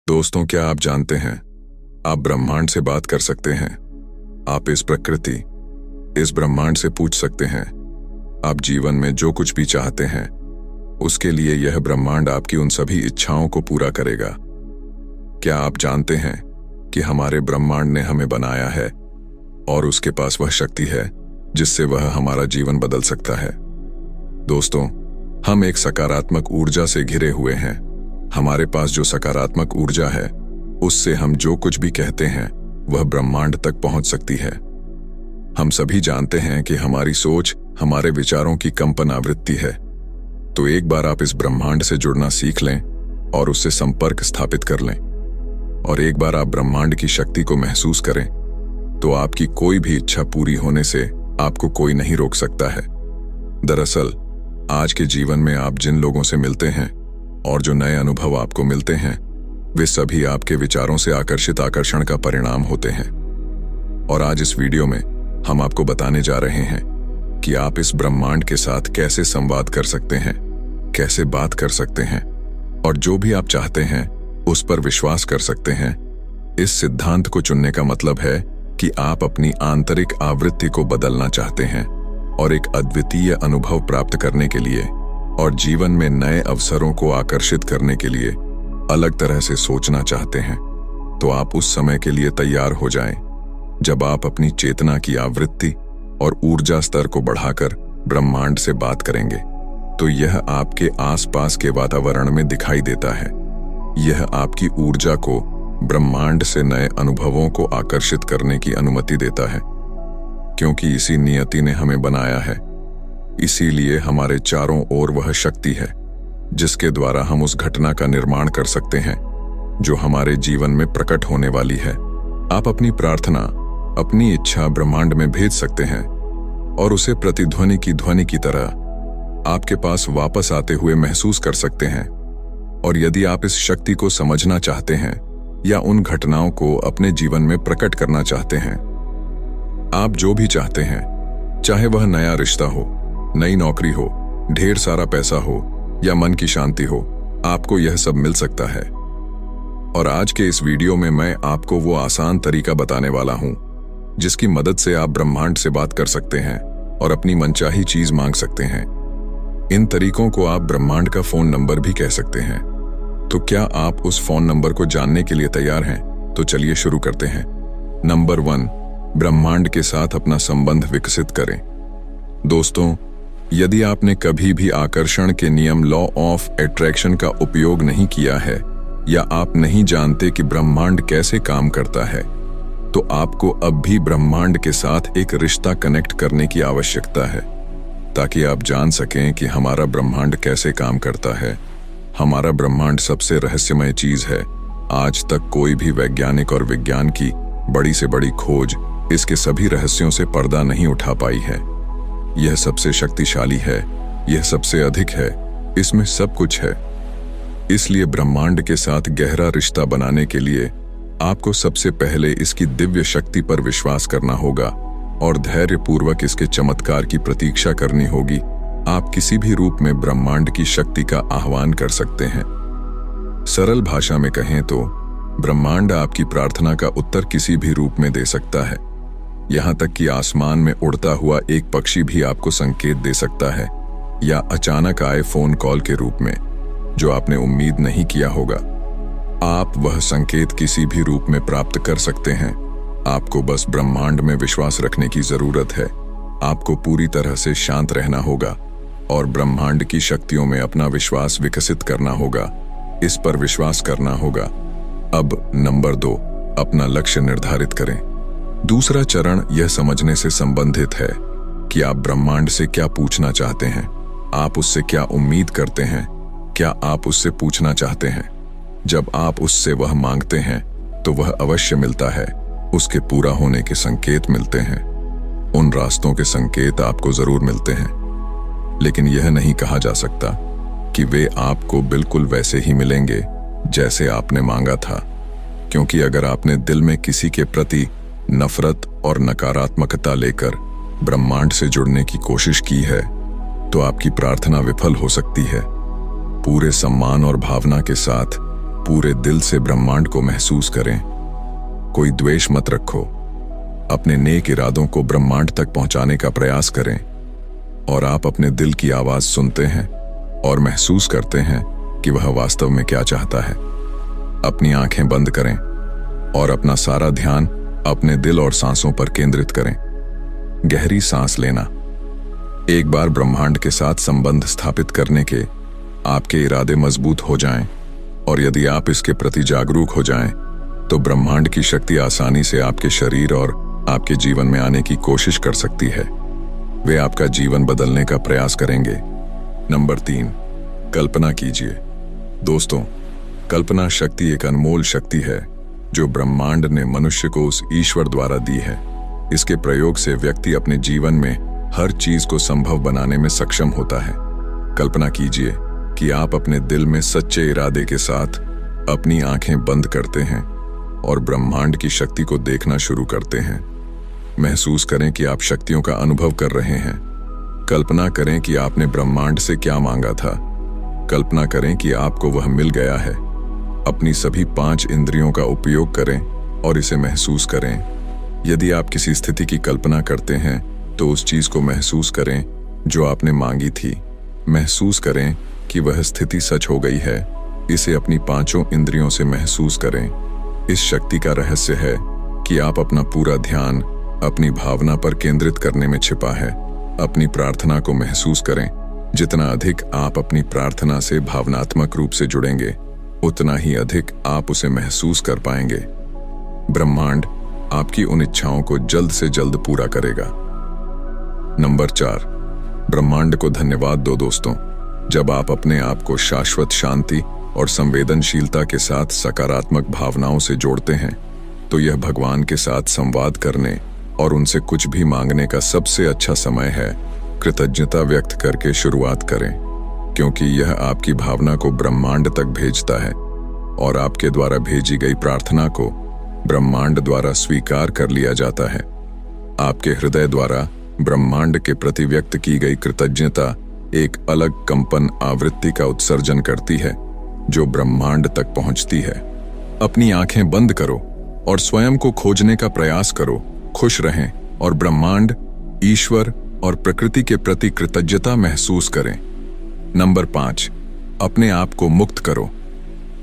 दोस्तों, क्या आप जानते हैं आप ब्रह्मांड से बात कर सकते हैं। आप इस प्रकृति, इस ब्रह्मांड से पूछ सकते हैं। आप जीवन में जो कुछ भी चाहते हैं उसके लिए यह ब्रह्मांड आपकी उन सभी इच्छाओं को पूरा करेगा। क्या आप जानते हैं कि हमारे ब्रह्मांड ने हमें बनाया है और उसके पास वह शक्ति है जिससे वह हमारा जीवन बदल सकता है। दोस्तों, हम एक सकारात्मक ऊर्जा से घिरे हुए हैं। हमारे पास जो सकारात्मक ऊर्जा है उससे हम जो कुछ भी कहते हैं वह ब्रह्मांड तक पहुंच सकती है। हम सभी जानते हैं कि हमारी सोच हमारे विचारों की कंपन आवृत्ति है। तो एक बार आप इस ब्रह्मांड से जुड़ना सीख लें और उससे संपर्क स्थापित कर लें, और एक बार आप ब्रह्मांड की शक्ति को महसूस करें तो आपकी कोई भी इच्छा पूरी होने से आपको कोई नहीं रोक सकता है। दरअसल आज के जीवन में आप जिन लोगों से मिलते हैं और जो नए अनुभव आपको मिलते हैं वे सभी आपके विचारों से आकर्षित आकर्षण का परिणाम होते हैं। और आज इस वीडियो में हम आपको बताने जा रहे हैं कि आप इस ब्रह्मांड के साथ कैसे संवाद कर सकते हैं, कैसे बात कर सकते हैं और जो भी आप चाहते हैं उस पर विश्वास कर सकते हैं। इस सिद्धांत को चुनने का मतलब है कि आप अपनी आंतरिक आवृत्ति को बदलना चाहते हैं और एक अद्वितीय अनुभव प्राप्त करने के लिए और जीवन में नए अवसरों को आकर्षित करने के लिए अलग तरह से सोचना चाहते हैं। तो आप उस समय के लिए तैयार हो जाएं जब आप अपनी चेतना की आवृत्ति और ऊर्जा स्तर को बढ़ाकर ब्रह्मांड से बात करेंगे। तो यह आपके आसपास के वातावरण में दिखाई देता है। यह आपकी ऊर्जा को ब्रह्मांड से नए अनुभवों को आकर्षित करने की अनुमति देता है, क्योंकि इसी नियति ने हमें बनाया है। इसीलिए हमारे चारों ओर वह शक्ति है जिसके द्वारा हम उस घटना का निर्माण कर सकते हैं जो हमारे जीवन में प्रकट होने वाली है। आप अपनी प्रार्थना, अपनी इच्छा ब्रह्मांड में भेज सकते हैं और उसे प्रतिध्वनि की ध्वनि की तरह आपके पास वापस आते हुए महसूस कर सकते हैं। और यदि आप इस शक्ति को समझना चाहते हैं या उन घटनाओं को अपने जीवन में प्रकट करना चाहते हैं, आप जो भी चाहते हैं, चाहे वह नया रिश्ता हो, नई नौकरी हो, ढेर सारा पैसा हो या मन की शांति हो, आपको यह सब मिल सकता है। और आज के इस वीडियो में मैं आपको वो आसान तरीका बताने वाला हूं जिसकी मदद से आप ब्रह्मांड से बात कर सकते हैं और अपनी मनचाही चीज मांग सकते हैं। इन तरीकों को आप ब्रह्मांड का फोन नंबर भी कह सकते हैं। तो क्या आप उस फोन नंबर को जानने के लिए तैयार हैं? तो चलिए शुरू करते हैं। नंबर 1, ब्रह्मांड के साथ अपना संबंध विकसित करें। दोस्तों, यदि आपने कभी भी आकर्षण के नियम लॉ ऑफ अट्रैक्शन का उपयोग नहीं किया है या आप नहीं जानते कि ब्रह्मांड कैसे काम करता है, तो आपको अब भी ब्रह्मांड के साथ एक रिश्ता कनेक्ट करने की आवश्यकता है ताकि आप जान सकें कि हमारा ब्रह्मांड कैसे काम करता है। हमारा ब्रह्मांड सबसे रहस्यमय चीज है। आज तक कोई भी वैज्ञानिक और विज्ञान की बड़ी से बड़ी खोज इसके सभी रहस्यों से पर्दा नहीं उठा पाई है। यह सबसे शक्तिशाली है, यह सबसे अधिक है, इसमें सब कुछ है। इसलिए ब्रह्मांड के साथ गहरा रिश्ता बनाने के लिए आपको सबसे पहले इसकी दिव्य शक्ति पर विश्वास करना होगा और धैर्यपूर्वक इसके चमत्कार की प्रतीक्षा करनी होगी। आप किसी भी रूप में ब्रह्मांड की शक्ति का आह्वान कर सकते हैं। सरल भाषा में कहें तो ब्रह्मांड आपकी प्रार्थना का उत्तर किसी भी रूप में दे सकता है। यहां तक कि आसमान में उड़ता हुआ एक पक्षी भी आपको संकेत दे सकता है, या अचानक आए फोन कॉल के रूप में जो आपने उम्मीद नहीं किया होगा। आप वह संकेत किसी भी रूप में प्राप्त कर सकते हैं। आपको बस ब्रह्मांड में विश्वास रखने की जरूरत है। आपको पूरी तरह से शांत रहना होगा और ब्रह्मांड की शक्तियों में अपना विश्वास विकसित करना होगा। इस पर विश्वास करना होगा। अब नंबर 2, अपना लक्ष्य निर्धारित करें। दूसरा चरण यह समझने से संबंधित है कि आप ब्रह्मांड से क्या पूछना चाहते हैं। आप उससे क्या उम्मीद करते हैं? क्या आप उससे पूछना चाहते हैं? जब आप उससे वह मांगते हैं तो वह अवश्य मिलता है। उसके पूरा होने के संकेत मिलते हैं। उन रास्तों के संकेत आपको जरूर मिलते हैं, लेकिन यह नहीं कहा जा सकता कि वे आपको बिल्कुल वैसे ही मिलेंगे जैसे आपने मांगा था, क्योंकि अगर आपने दिल में किसी के प्रति नफरत और नकारात्मकता लेकर ब्रह्मांड से जुड़ने की कोशिश की है तो आपकी प्रार्थना विफल हो सकती है। पूरे सम्मान और भावना के साथ पूरे दिल से ब्रह्मांड को महसूस करें। कोई द्वेष मत रखो। अपने नेक इरादों को ब्रह्मांड तक पहुंचाने का प्रयास करें और आप अपने दिल की आवाज सुनते हैं और महसूस करते हैं कि वह वास्तव में क्या चाहता है। अपनी आंखें बंद करें और अपना सारा ध्यान अपने दिल और सांसों पर केंद्रित करें। गहरी सांस लेना। एक बार ब्रह्मांड के साथ संबंध स्थापित करने के आपके इरादे मजबूत हो जाएं और यदि आप इसके प्रति जागरूक हो जाएं, तो ब्रह्मांड की शक्ति आसानी से आपके शरीर और आपके जीवन में आने की कोशिश कर सकती है। वे आपका जीवन बदलने का प्रयास करेंगे। नंबर 3, कल्पना कीजिए। दोस्तों, कल्पना शक्ति एक अनमोल शक्ति है जो ब्रह्मांड ने मनुष्य को उस ईश्वर द्वारा दी है। इसके प्रयोग से व्यक्ति अपने जीवन में हर चीज को संभव बनाने में सक्षम होता है। कल्पना कीजिए कि आप अपने दिल में सच्चे इरादे के साथ अपनी आंखें बंद करते हैं और ब्रह्मांड की शक्ति को देखना शुरू करते हैं। महसूस करें कि आप शक्तियों का अनुभव कर रहे हैं। कल्पना करें कि आपने ब्रह्मांड से क्या मांगा था। कल्पना करें कि आपको वह मिल गया है। अपनी सभी 5 इंद्रियों का उपयोग करें और इसे महसूस करें। यदि आप किसी स्थिति की कल्पना करते हैं तो उस चीज को महसूस करें जो आपने मांगी थी। महसूस करें कि वह स्थिति सच हो गई है। इसे अपनी 5 इंद्रियों से महसूस करें। इस शक्ति का रहस्य है कि आप अपना पूरा ध्यान अपनी भावना पर केंद्रित करने में छिपा है। अपनी प्रार्थना को महसूस करें। जितना अधिक आप अपनी प्रार्थना से भावनात्मक रूप से जुड़ेंगे, उतना ही अधिक आप उसे महसूस कर पाएंगे। ब्रह्मांड आपकी उन इच्छाओं को जल्द से जल्द पूरा करेगा। नंबर 4, ब्रह्मांड को धन्यवाद दो। दोस्तों, जब आप अपने आप को शाश्वत शांति और संवेदनशीलता के साथ सकारात्मक भावनाओं से जोड़ते हैं, तो यह भगवान के साथ संवाद करने और उनसे कुछ भी मांगने का सबसे अच्छा समय है। कृतज्ञता व्यक्त करके शुरुआत करें, क्योंकि यह आपकी भावना को ब्रह्मांड तक भेजता है और आपके द्वारा भेजी गई प्रार्थना को ब्रह्मांड द्वारा स्वीकार कर लिया जाता है। आपके हृदय द्वारा ब्रह्मांड के प्रति व्यक्त की गई कृतज्ञता एक अलग कंपन आवृत्ति का उत्सर्जन करती है जो ब्रह्मांड तक पहुंचती है। अपनी आंखें बंद करो और स्वयं को खोजने का प्रयास करो। खुश रहें और ब्रह्मांड, ईश्वर और प्रकृति के प्रति कृतज्ञता महसूस करें। नंबर 5, अपने आप को मुक्त करो।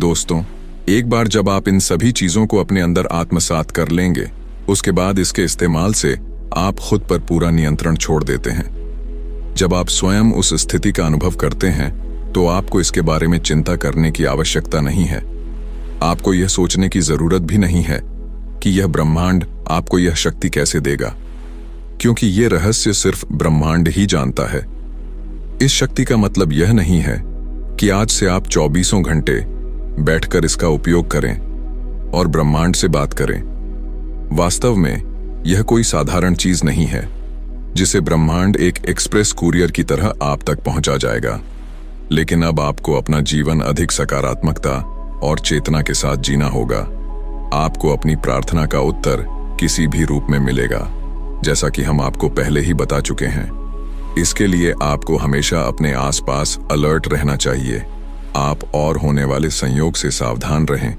दोस्तों, एक बार जब आप इन सभी चीजों को अपने अंदर आत्मसात कर लेंगे, उसके बाद इसके इस्तेमाल से आप खुद पर पूरा नियंत्रण छोड़ देते हैं। जब आप स्वयं उस स्थिति का अनुभव करते हैं, तो आपको इसके बारे में चिंता करने की आवश्यकता नहीं है। आपको यह सोचने की जरूरत भी नहीं है कि यह ब्रह्मांड आपको यह शक्ति कैसे देगा, क्योंकि यह रहस्य सिर्फ ब्रह्मांड ही जानता है। इस शक्ति का मतलब यह नहीं है कि आज से आप 24 घंटे बैठकर इसका उपयोग करें और ब्रह्मांड से बात करें। वास्तव में यह कोई साधारण चीज नहीं है जिसे ब्रह्मांड एक एक्सप्रेस कुरियर की तरह आप तक पहुंचा जाएगा। लेकिन अब आपको अपना जीवन अधिक सकारात्मकता और चेतना के साथ जीना होगा। आपको अपनी प्रार्थना का उत्तर किसी भी रूप में मिलेगा, जैसा कि हम आपको पहले ही बता चुके हैं। इसके लिए आपको हमेशा अपने आसपास अलर्ट रहना चाहिए। आप और होने वाले संयोग से सावधान रहें,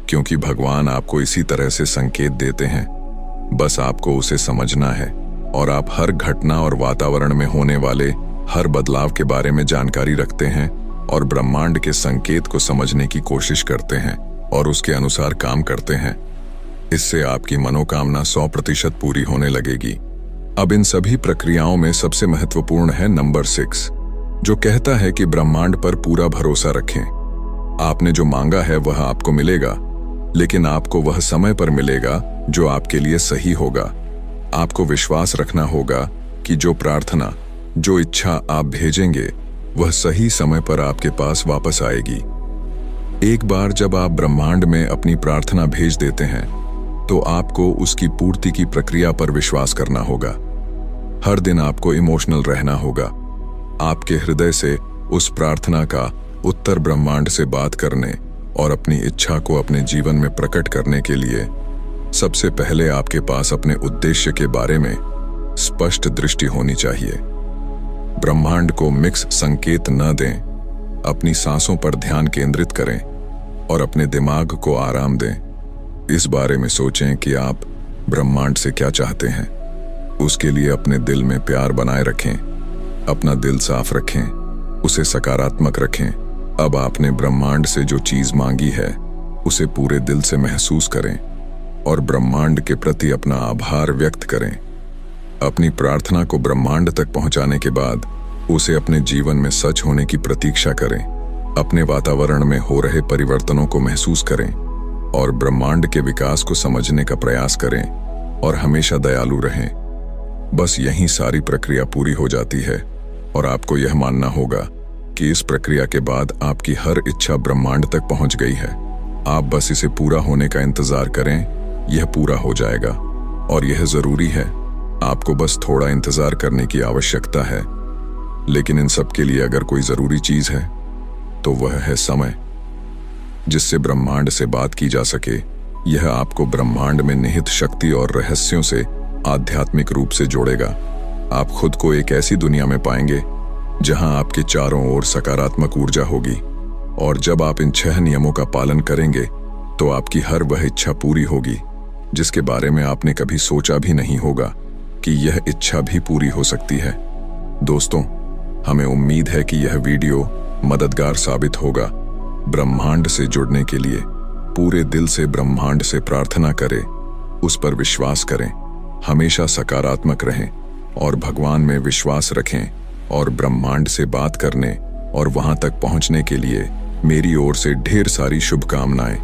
क्योंकि भगवान आपको इसी तरह से संकेत देते हैं। बस आपको उसे समझना है और आप हर घटना और वातावरण में होने वाले हर बदलाव के बारे में जानकारी रखते हैं और ब्रह्मांड के संकेत को समझने की कोशिश करते हैं और उसके अनुसार काम करते हैं। इससे आपकी मनोकामना 100% पूरी होने लगेगी। अब इन सभी प्रक्रियाओं में सबसे महत्वपूर्ण है नंबर 6, जो कहता है कि ब्रह्मांड पर पूरा भरोसा रखें। आपने जो मांगा है वह आपको मिलेगा, लेकिन आपको वह समय पर मिलेगा जो आपके लिए सही होगा। आपको विश्वास रखना होगा कि जो प्रार्थना, जो इच्छा आप भेजेंगे, वह सही समय पर आपके पास वापस आएगी। एक बार जब आप ब्रह्मांड में अपनी प्रार्थना भेज देते हैं, तो आपको उसकी पूर्ति की प्रक्रिया पर विश्वास करना होगा। हर दिन आपको इमोशनल रहना होगा। आपके हृदय से उस प्रार्थना का उत्तर ब्रह्मांड से बात करने और अपनी इच्छा को अपने जीवन में प्रकट करने के लिए सबसे पहले आपके पास अपने उद्देश्य के बारे में स्पष्ट दृष्टि होनी चाहिए। ब्रह्मांड को मिक्स संकेत न दें। अपनी सांसों पर ध्यान केंद्रित करें और अपने दिमाग को आराम दें। इस बारे में सोचें कि आप ब्रह्मांड से क्या चाहते हैं। उसके लिए अपने दिल में प्यार बनाए रखें, अपना दिल साफ रखें, उसे सकारात्मक रखें। अब आपने ब्रह्मांड से जो चीज मांगी है उसे पूरे दिल से महसूस करें और ब्रह्मांड के प्रति अपना आभार व्यक्त करें। अपनी प्रार्थना को ब्रह्मांड तक पहुंचाने के बाद उसे अपने जीवन में सच होने की प्रतीक्षा करें। अपने वातावरण में हो रहे परिवर्तनों को महसूस करें और ब्रह्मांड के विकास को समझने का प्रयास करें और हमेशा दयालु रहें। बस यही सारी प्रक्रिया पूरी हो जाती है और आपको यह मानना होगा कि इस प्रक्रिया के बाद आपकी हर इच्छा ब्रह्मांड तक पहुंच गई है। आप बस इसे पूरा होने का इंतजार करें, यह पूरा हो जाएगा और यह जरूरी है। आपको बस थोड़ा इंतजार करने की आवश्यकता है। लेकिन इन सब के लिए अगर कोई जरूरी चीज है तो वह है समय, जिससे ब्रह्मांड से बात की जा सके। यह आपको ब्रह्मांड में निहित शक्ति और रहस्यों से आध्यात्मिक रूप से जोड़ेगा। आप खुद को एक ऐसी दुनिया में पाएंगे जहां आपके चारों ओर सकारात्मक ऊर्जा होगी और जब आप इन 6 नियमों का पालन करेंगे तो आपकी हर वह इच्छा पूरी होगी जिसके बारे में आपने कभी सोचा भी नहीं होगा कि यह इच्छा भी पूरी हो सकती है। दोस्तों, हमें उम्मीद है कि यह वीडियो मददगार साबित होगा। ब्रह्मांड से जुड़ने के लिए पूरे दिल से ब्रह्मांड से प्रार्थना करें, उस पर विश्वास करें, हमेशा सकारात्मक रहें और भगवान में विश्वास रखें और ब्रह्मांड से बात करने और वहां तक पहुंचने के लिए मेरी ओर से ढेर सारी शुभकामनाएं।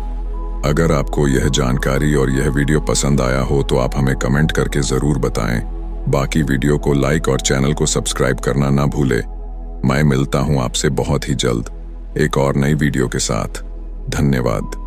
अगर आपको यह जानकारी और यह वीडियो पसंद आया हो तो आप हमें कमेंट करके जरूर बताएं। बाकी वीडियो को लाइक और चैनल को सब्सक्राइब करना ना भूलें। मैं मिलता हूं आपसे बहुत ही जल्द एक और नई वीडियो के साथ। धन्यवाद।